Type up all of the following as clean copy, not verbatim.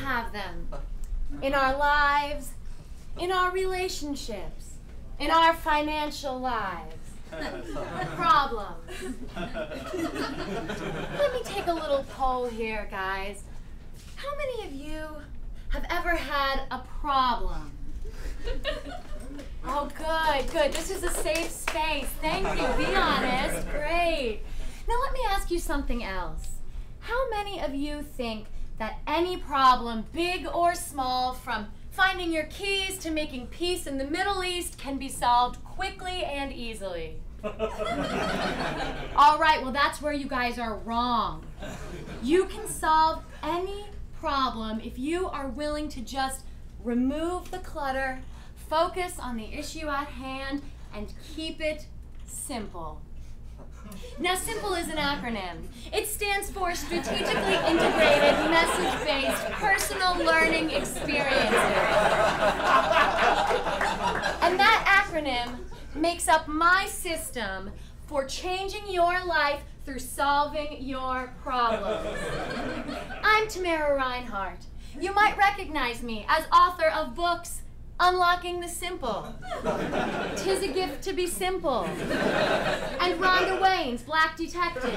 have them. In our lives, in our relationships, in our financial lives. Problems. Let me take a little poll here, guys. How many of you have ever had a problem? Oh, good, good. This is a safe space. Thank you. Be honest. Great. Now let me ask you something else. How many of you think that any problem, big or small, from finding your keys to making peace in the Middle East, can be solved quickly and easily? All right, well, that's where you guys are wrong. You can solve any problem if you are willing to just remove the clutter, focus on the issue at hand, and keep it simple. Now, SIMPLE is an acronym. It stands for Strategically Integrated Message-Based Personal Learning Experiences. And that acronym makes up my system for changing your life through solving your problems. I'm Tamara Reinhardt. You might recognize me as author of books Unlocking the Simple, 'Tis a Gift to be Simple, and Rhonda Wayne's Black Detective.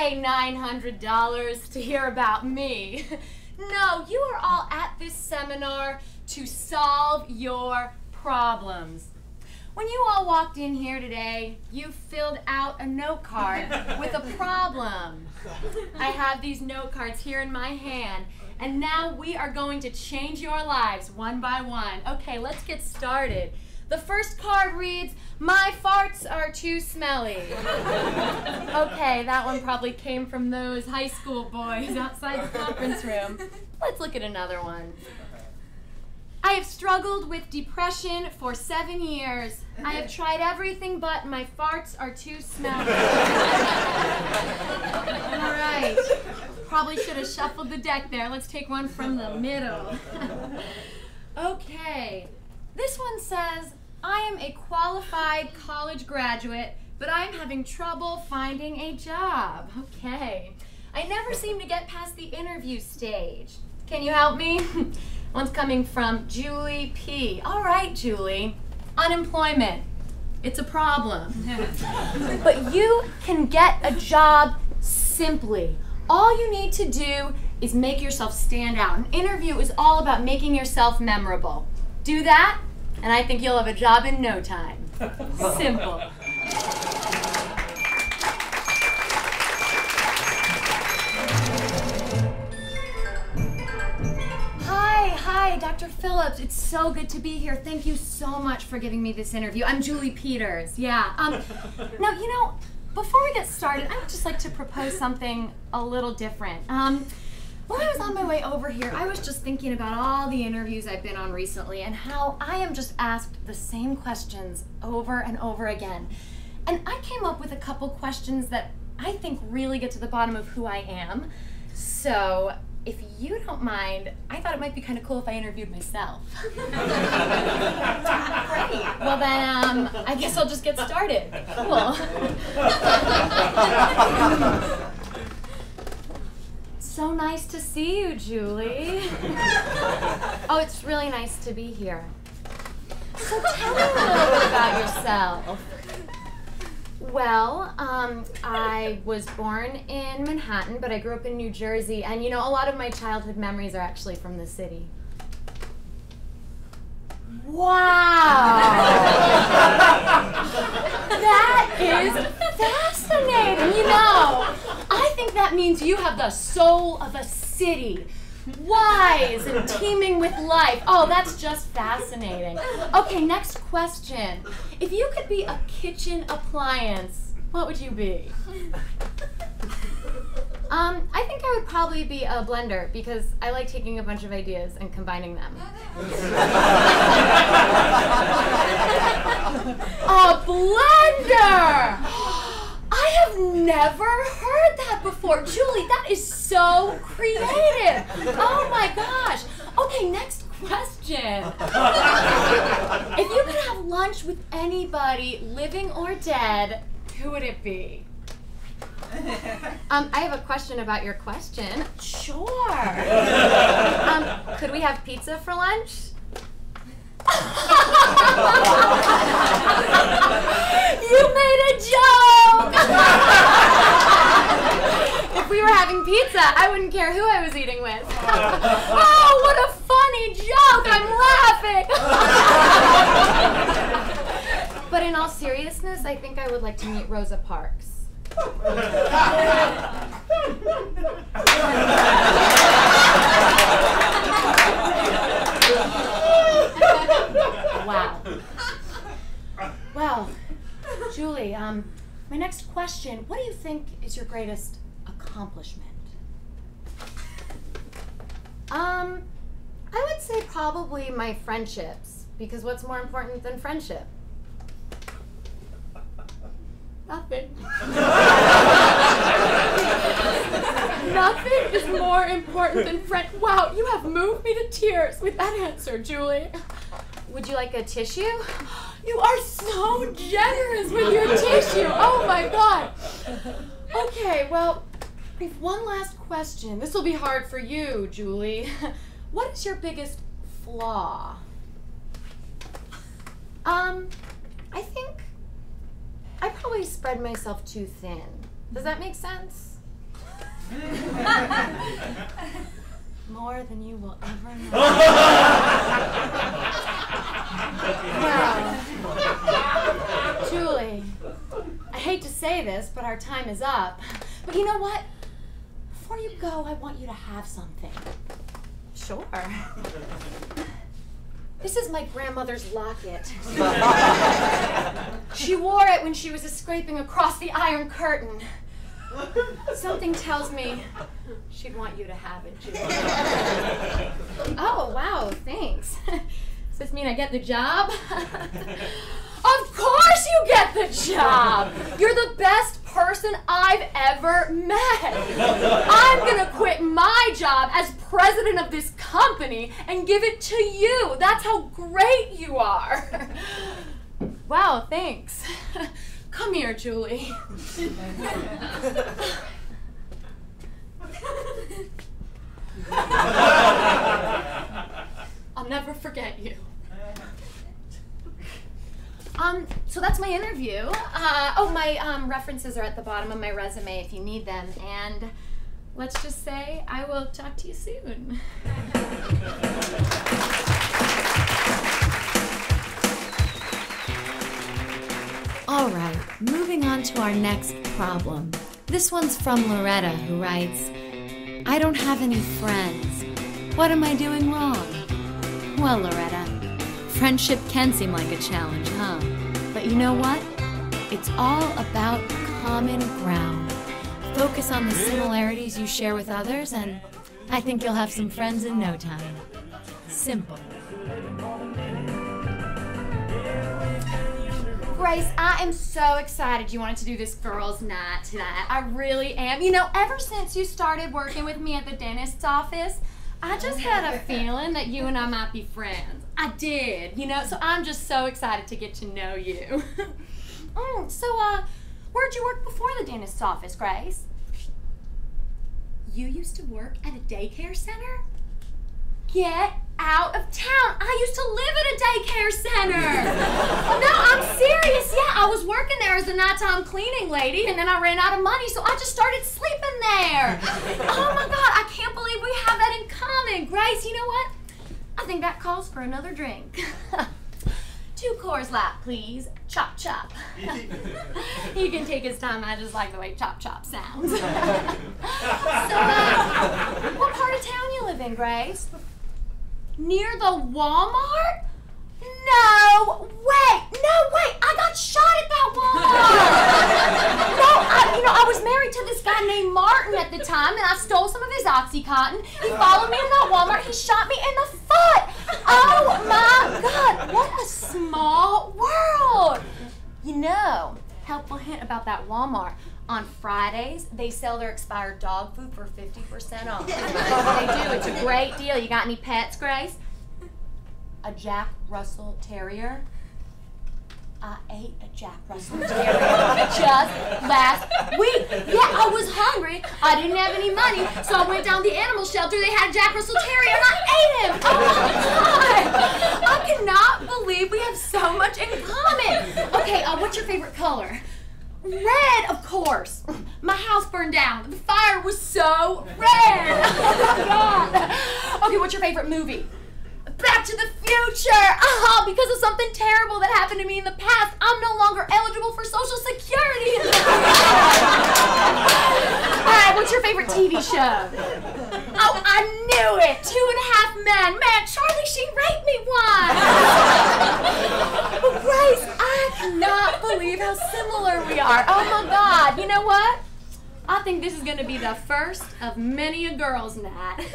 $900 to hear about me. No, you are all at this seminar to solve your problems. When you all walked in here today, you filled out a note card with a problem. I have these note cards here in my hand, and now we are going to change your lives one by one. Okay, let's get started. The first card reads, "My farts are too smelly." Okay, that one probably came from those high school boys outside the conference room. Let's look at another one. "I have struggled with depression for 7 years. I have tried everything, but my farts are too smelly." All right, probably should have shuffled the deck there. Let's take one from the middle. Okay. This one says, "I am a qualified college graduate, but I'm having trouble finding a job." Okay. "I never seem to get past the interview stage. Can you help me?" One's coming from Julie P. All right, Julie. "Unemployment. It's a problem." But you can get a job simply. All you need to do is make yourself stand out. An interview is all about making yourself memorable. Do that, and I think you'll have a job in no time. Simple. Hi, Dr. Phillips. It's so good to be here. Thank you so much for giving me this interview. I'm Julie Peters. Yeah. Now, you know, before we get started, I would just like to propose something a little different. When I was on my way over here, I was just thinking about all the interviews I've been on recently and how I am just asked the same questions over and over again. And I came up with a couple questions that I think really get to the bottom of who I am. So, if you don't mind, I thought it might be kind of cool if I interviewed myself. Great. Well then, I guess I'll just get started. Cool. So nice to see you, Julie. Oh, it's really nice to be here. So tell me a little bit about yourself. Well, I was born in Manhattan, but I grew up in New Jersey, and you know, a lot of my childhood memories are actually from the city. Wow! That is fascinating. You know, I think that means you have the soul of a city. Wise and teeming with life. Oh, that's just fascinating. Okay, next question. If you could be a kitchen appliance, what would you be? I think I would probably be a blender because I like taking a bunch of ideas and combining them. A blender! hamburger! I have never heard that before. Julie, that is so creative. Oh my gosh. Okay, next question. If you could have lunch with anybody, living or dead, who would it be? I have a question about your question. Sure. Could we have pizza for lunch? You made a joke! If we were having pizza, I wouldn't care who I was eating with. Oh, what a funny joke! I'm laughing! But in all seriousness, I think I would like to meet Rosa Parks. Wow. Well, Julie, my next question, what do you think is your greatest accomplishment? I would say probably my friendships, because what's more important than friendship? Nothing. Nothing is more important than friend. Wow, you have moved me to tears with that answer, Julie. Would you like a tissue? You are so generous with your tissue. Oh my God. Okay, well, I have one last question. This will be hard for you, Julie. What is your biggest flaw? I think I probably spread myself too thin. Does that make sense? More than you will ever know. Well, Julie, I hate to say this, but our time is up. But you know what? Before you go, I want you to have something. Sure. This is my grandmother's locket. She wore it when she was scraping across the Iron Curtain. Something tells me she'd want you to have it, Julie. Oh, wow, thanks. Does this mean I get the job? Of course you get the job! You're the best person I've ever met. I'm gonna quit my job as president of this company and give it to you. That's how great you are. Wow, thanks. Come here, Julie. I'll never forget you. So that's my interview. My references are at the bottom of my resume if you need them. And let's just say I will talk to you soon. All right, moving on to our next problem. This one's from Loretta, who writes, I don't have any friends. What am I doing wrong? Well, Loretta, friendship can seem like a challenge, huh? But you know what? It's all about common ground. Focus on the similarities you share with others, and I think you'll have some friends in no time. Simple. Grace, I am so excited you wanted to do this girls' night tonight. I really am. You know, ever since you started working with me at the dentist's office, I just had a feeling that you and I might be friends. I did, you know, so I'm just so excited to get to know you. Where'd you work before the dentist's office, Grace? You used to work at a daycare center? Get out of town. I used to live at a daycare center. No, I'm serious. Yeah, I was working there as a nighttime cleaning lady, and then I ran out of money, so I just started sleeping there. Oh my God, I can't believe we have that in common. Grace, you know what? I think that calls for another drink. 2 Coors Light, please. Chop, chop. You can take his time. I just like the way chop, chop sounds. What part of town you live in, Grace? Near the Walmart? No way! I got shot at that Walmart! I was married to this guy named Martin at the time, and I stole some of his OxyContin. He followed me to that Walmart. He shot me in the foot. Oh my God! What a small world. You know, helpful hint about that Walmart. On Fridays, they sell their expired dog food for 50% off. They do. It's a great deal. You got any pets, Grace? A Jack Russell Terrier? I ate a Jack Russell Terrier just last week. Yeah, I was hungry. I didn't have any money, so I went down to the animal shelter. They had a Jack Russell Terrier, and I ate him. Oh my God! I cannot believe we have so much in common. Okay, what's your favorite color? Red, of course. My house burned down. The fire was so red. Oh my God. Okay, what's your favorite movie? Back to the Future! Because of something terrible that happened to me in the past, I'm no longer eligible for Social Security! Alright, what's your favorite TV show? Oh, I knew it! 2.5 Men! Man, Charlie Sheen raped me once! But Grace, I cannot believe how similar we are. Oh my God, you know what? I think this is going to be the first of many a girls' night.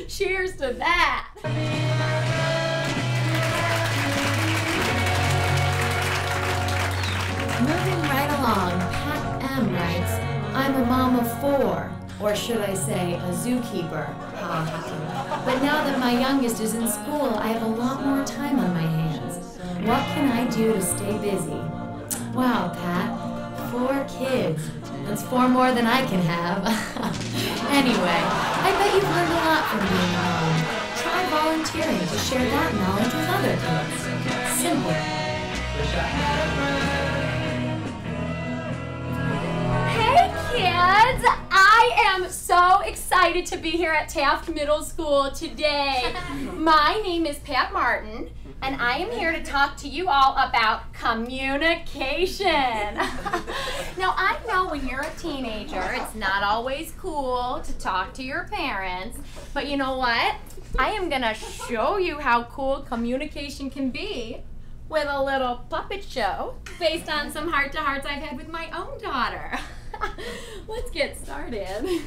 Cheers to that! Moving right along, Pat M. writes, I'm a mom of 4, or should I say a zookeeper. Ha ha. But now that my youngest is in school, I have a lot more time on my hands. What can I do to stay busy? Wow, Pat, 4 kids. That's 4 more than I can have. Anyway, I bet you've learned a lot from being a mom. Try volunteering to share that knowledge with other kids. Simple. Hey kids! I am so excited to be here at Taft Middle School today. My name is Pat Martin, and I am here to talk to you all about communication. Now, I know when you're a teenager, it's not always cool to talk to your parents, but you know what? I am gonna show you how cool communication can be with a little puppet show based on some heart-to-hearts I've had with my own daughter. Let's get started.